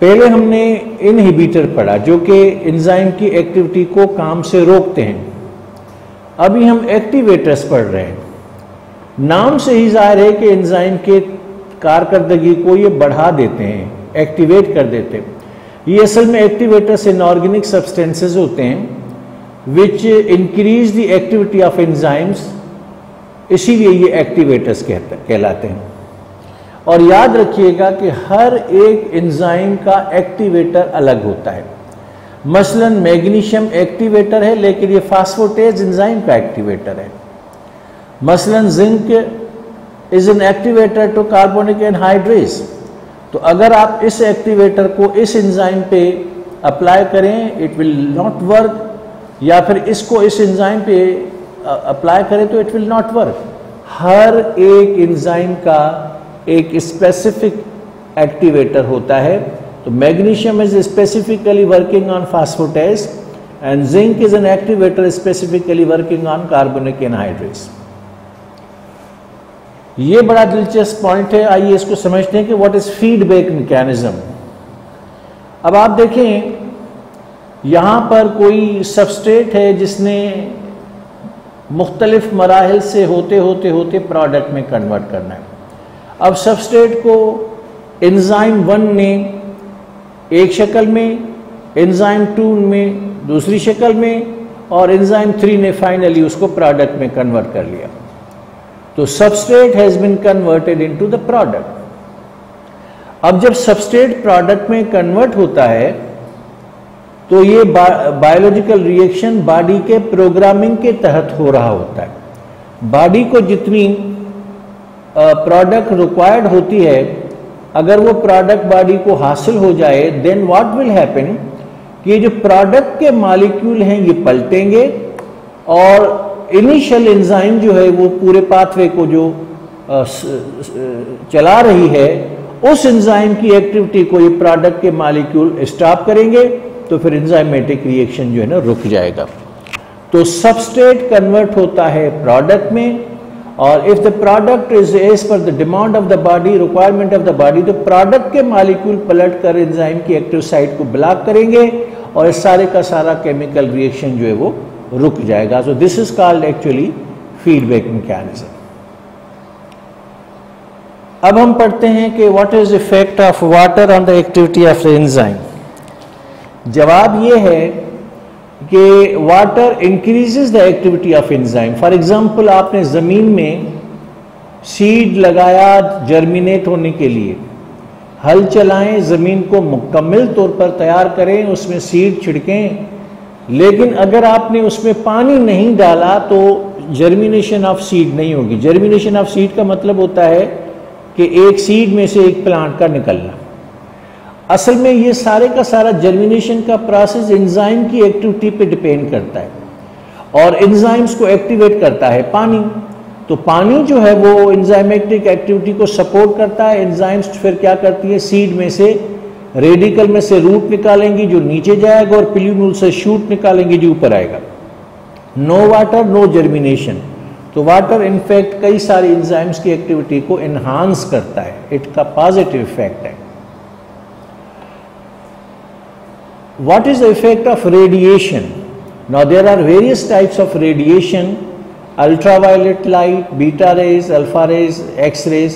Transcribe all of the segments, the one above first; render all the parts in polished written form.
पहले हमने इनहिबिटर पढ़ा जो कि एंजाइम की एक्टिविटी को काम से रोकते हैं। अभी हम एक्टिवेटर्स पढ़ रहे हैं। नाम से ही जाहिर है कि एंजाइम के कारकर्दगी को ये बढ़ा देते हैं, एक्टिवेट कर देते हैं। ये असल में एक्टिवेटर्स इनऑर्गेनिक सब्सटेंसेस होते हैं which increase the activity of enzymes, इसीलिए ये एक्टिवेटर्स कहलाते हैं। और याद रखिएगा कि हर एक एंजाइम का एक्टिवेटर अलग होता है। मसलन मैग्नीशियम एक्टिवेटर है, लेकिन ये फास्फोटेज एंजाइम का एक्टिवेटर है। मसलन zinc is an activator to carbonic anhydrase. तो अगर आप इस एक्टिवेटर को इस एंजाइम पे अप्लाई करें इट विल नॉट वर्क, या फिर इसको इस एंजाइम पे अप्लाई करें तो इट विल नॉट वर्क। हर एक एंजाइम का एक स्पेसिफिक एक्टिवेटर होता है। तो magnesium is specifically working on phosphatase and zinc is an activator specifically working on carbonic anhydrase. ये बड़ा दिलचस्प पॉइंट है। आइए इसको समझते हैं कि व्हाट इज फीडबैक मैकेनिज्म। अब आप देखें यहां पर कोई सबस्ट्रेट है जिसने मुख्तलिफ मराहिल से होते होते प्रोडक्ट में कन्वर्ट करना है। अब सबस्ट्रेट को एंजाइम 1 ने एक शक्ल में, एंजाइम 2 में दूसरी शक्ल में, और एंजाइम 3 ने फाइनली उसको प्रोडक्ट में कन्वर्ट कर लिया। तो substrate has been converted into the product. अब जब सबस्ट्रेट प्रोडक्ट में कन्वर्ट होता है तो ये बायोलॉजिकल रिएक्शन बॉडी के प्रोग्रामिंग के तहत हो रहा होता है। बॉडी को जितनी प्रोडक्ट रिक्वायर्ड होती है, अगर वो प्रोडक्ट बॉडी को हासिल हो जाए, देन व्हाट विल हैपन कि ये जो प्रोडक्ट के मॉलिक्यूल हैं ये पलटेंगे और इनिशियल एंजाइम जो है वो पूरे पाथवे को जो चला रही है उस एंजाइम की एक्टिविटी को ये प्रोडक्ट के मॉलिक्यूल स्टॉप करेंगे, तो फिर एंजाइमेटिक रिएक्शन जो है ना रुक जाएगा। तो सबस्ट्रेट कन्वर्ट होता है प्रोडक्ट में, और if the product is as per the demand of the body, requirement of the body, तो प्रोडक्ट के मॉलिक्यूल पलट कर एंजाइम की एक्टिव साइट को ब्लॉक करेंगे और इस सारे का सारा केमिकल रिएक्शन जो है वो रुक जाएगा। So this is called actually feedback mechanism. अब हम पढ़ते हैं कि what is effect of water on the activity of the enzyme. जवाब ये है कि water increases the activity of enzyme. For example आपने ज़मीन में सीड लगाया जर्मिनेट होने के लिए, हल चलाएं, ज़मीन को मुकम्मल तौर पर तैयार करें, उसमें सीड छिड़कें, लेकिन अगर आपने उसमें पानी नहीं डाला तो जर्मिनेशन ऑफ सीड नहीं होगी। जर्मिनेशन ऑफ सीड का मतलब होता है कि एक सीड में से एक प्लांट का निकलना। असल में ये सारे का सारा जर्मिनेशन का प्रोसेस एंजाइम की एक्टिविटी पे डिपेंड करता है, और एंजाइम्स को एक्टिवेट करता है पानी। तो पानी जो है वो एंजाइमेटिक एक्टिविटी को सपोर्ट करता है। एंजाइम्स फिर क्या करती है, सीड में से रेडिकल में से रूट निकालेंगी जो नीचे जाएगा, और पिल्यूनूल से शूट निकालेंगे जो ऊपर आएगा। No water no germination. तो वाटर इनफैक्ट कई सारी एंजाइम्स की एक्टिविटी को एनहांस करता है, इसका पॉजिटिव इफेक्ट है। What is the effect of radiation? Now there are various types of radiation: ultraviolet light, beta rays, alpha rays, X-rays.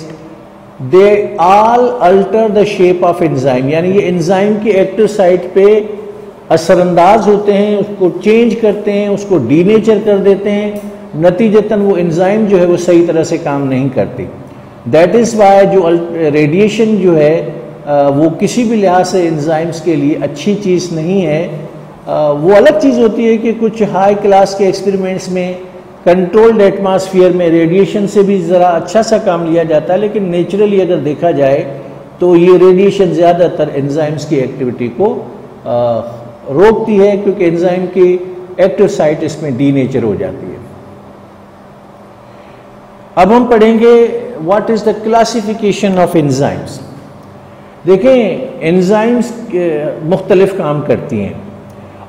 They all alter the shape of enzyme. यानी ये enzyme की active site पे असरअंदाज होते हैं, उसको change करते हैं, उसको डीनेचर कर देते हैं। नतीजतन वो एंजाइम जो है वो सही तरह से काम नहीं करती। दैट इज़ वाई जो रेडिएशन जो है वो किसी भी लिहाज से एंजाइम्स के लिए अच्छी चीज़ नहीं है। वो अलग चीज़ होती है कि कुछ हाई क्लास के एक्सपेरिमेंट्स में कंट्रोल्ड एटमॉस्फेयर में रेडिएशन से भी ज़रा अच्छा सा काम लिया जाता है, लेकिन नेचुरली अगर देखा जाए तो ये रेडिएशन ज़्यादातर एंजाइम्स की एक्टिविटी को रोकती है, क्योंकि एंजाइम की एक्टिव साइट इसमें डीनेचर हो जाती है। अब हम पढ़ेंगे what is the classification of enzymes. देखें, एंजाइम्स मुख्तलिफ काम करती हैं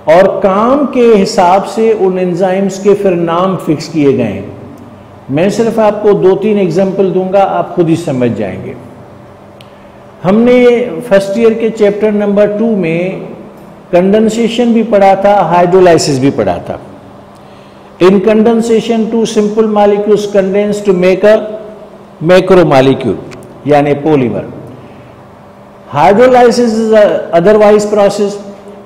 और काम के हिसाब से उन एंजाइम्स के फिर नाम फिक्स किए गए हैं। मैं सिर्फ आपको 2-3 एग्जाम्पल दूंगा, आप खुद ही समझ जाएंगे। हमने फर्स्ट ईयर के चैप्टर नंबर 2 में कंडेंसेशन भी पढ़ा था, हाइड्रोलाइसिस भी पढ़ा था। In condensation 2 simple molecules condense to make a macro molecule यानी polymer. Hydrolysis is otherwise process.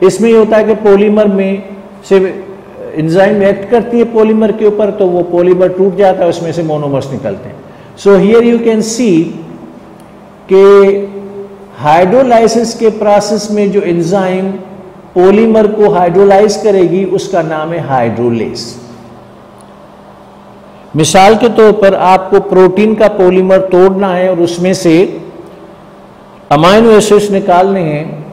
इसमें ये होता है कि पॉलीमर में से एंजाइम एक्ट करती है पॉलीमर के ऊपर, तो वो पॉलीमर टूट जाता है, उसमें से मोनोमर्स निकलते हैं। So here you can see कि हाइड्रोलाइसिस के प्रोसेस में जो एंजाइम पॉलीमर को हाइड्रोलाइज करेगी उसका नाम है हाइड्रोलेस। मिसाल के तौर पर आपको प्रोटीन का पॉलीमर तोड़ना है और उसमें से अमाइनो एसिड्स निकालने हैं,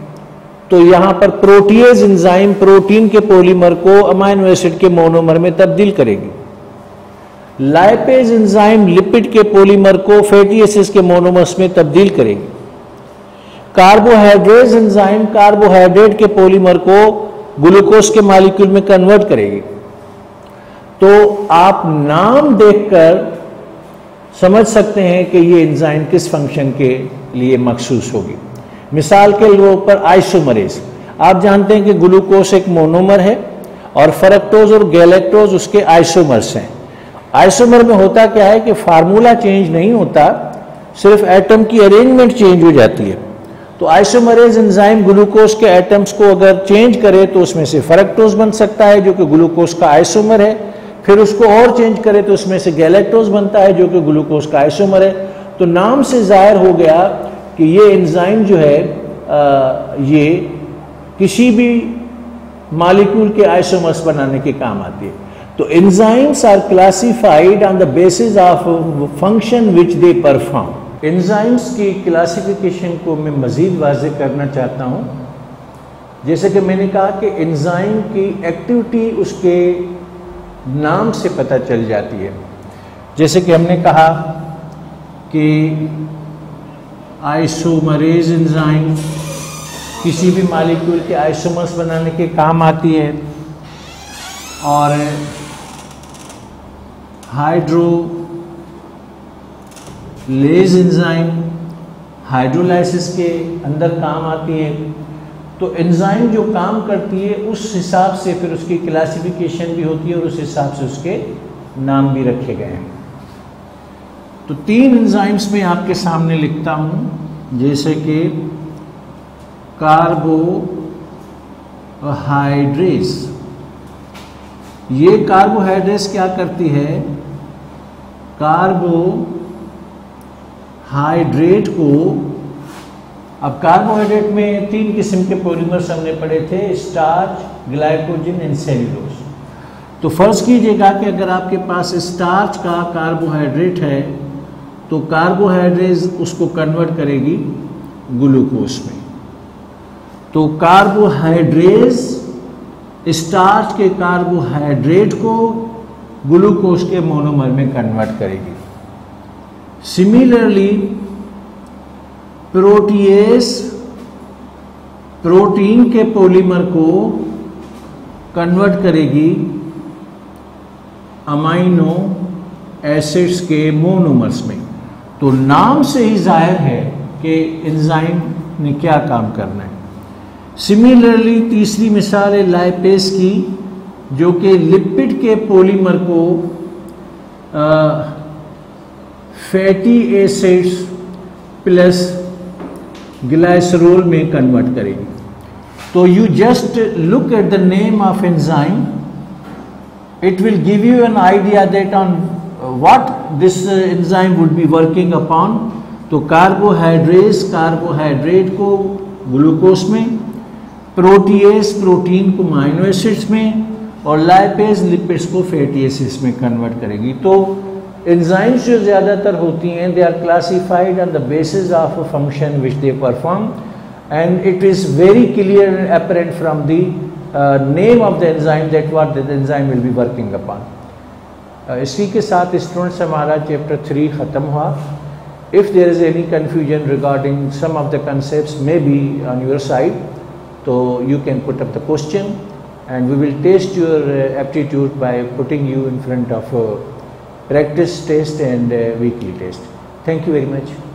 तो यहां पर प्रोटीएज एंजाइम प्रोटीन के पॉलीमर को अमाइनो एसिड के मोनोमर में तब्दील करेगी। लाइपेज एंजाइम लिपिड के पॉलीमर को फैटी एसिड्स के मोनोमर्स में तब्दील करेगी। कार्बोहाइड्रेट एंजाइम कार्बोहाइड्रेट के पॉलीमर को ग्लूकोज के मॉलिक्यूल में कन्वर्ट करेगी। तो आप नाम देखकर समझ सकते हैं कि ये एंजाइम किस फंक्शन के लिए मखसूस होगी। मिसाल के ऊपर आइसोमरेज, आप जानते हैं कि ग्लूकोज एक मोनोमर है और फ्रक्टोज और गैलेक्टोज उसके आइसोमर्स हैं। आइसोमर में होता क्या है कि फार्मूला चेंज नहीं होता, सिर्फ एटम की अरेंजमेंट चेंज हो जाती है। तो आइसोमरेज एंजाइम ग्लूकोज के एटम्स को अगर चेंज करे तो उसमें से फ्रक्टोज बन सकता है जो कि ग्लूकोज का आइसोमर है, फिर उसको और चेंज करे तो उसमें से गैलेक्टोज बनता है जो कि ग्लूकोज का आइसोमर है। तो नाम से जाहिर हो गया कि ये एंजाइम जो है ये किसी भी मॉलिक्यूल के आइसोमर्स बनाने के काम आती है। तो enzymes are classified on the basis of function which they perform. Enzymes की क्लासिफिकेशन को मैं मज़ीद वाज़ेह करना चाहता हूँ। जैसे कि मैंने कहा कि एंजाइम की एक्टिविटी उसके नाम से पता चल जाती है। जैसे कि हमने कहा कि आइसोमरेज एंजाइम किसी भी मॉलिक्यूल के आइसोमर्स बनाने के काम आती है, और हाइड्रोलेज एंजाइम हाइड्रोलाइसिस के अंदर काम आती है। तो एंजाइम जो काम करती है उस हिसाब से फिर उसकी क्लासिफिकेशन भी होती है और उस हिसाब से उसके नाम भी रखे गए हैं। तो 3 एंजाइम्स में आपके सामने लिखता हूं, जैसे कि कार्बोहाइड्रेस। ये कार्बोहाइड्रेस क्या करती है, कार्बोहाइड्रेट को, अब कार्बोहाइड्रेट में 3 किस्म के पॉलीमर्स हमने पढ़े थे, स्टार्च, ग्लाइकोजन एंड सेल्यूलोज। तो फर्ज कीजिएगा कि अगर आपके पास स्टार्च का कार्बोहाइड्रेट है तो कार्बोहाइड्रेट उसको कन्वर्ट करेगी ग्लूकोज में। तो कार्बोहाइड्रेट स्टार्च के कार्बोहाइड्रेट को ग्लूकोज के मोनोमर में कन्वर्ट करेगी। सिमिलरली प्रोटीएस प्रोटीन के पॉलीमर को कन्वर्ट करेगी अमाइनो एसिड्स के मोनोमर्स में। तो नाम से ही जाहिर है कि एंजाइम ने क्या काम करना है। सिमिलरली तीसरी मिसाल है लाइपेज की, जो कि लिपिड के पॉलीमर को फैटी एसिड्स प्लस ग्लाइसरोल में कन्वर्ट करेगी। तो you just look at the name of enzyme, it will give you an idea that on what this enzyme would be working upon. तो carbohydrate को glucose में, protease protein को amino acids में, और lipase lipids को fatty acids में convert करेगी। तो एंजाइम्स जो ज़्यादातर होती हैं they are classified on the basis of a function which they perform, and it is very clear and apparent from the name of the enzyme that what the enzyme will be working upon. इसी के साथ students हमारा chapter 3 ख़त्म हुआ। If there is any confusion regarding some of the concepts may be on your side, तो you can put up the question and we will test your aptitude by putting you in front of practice test and weekly test. Thank you very much.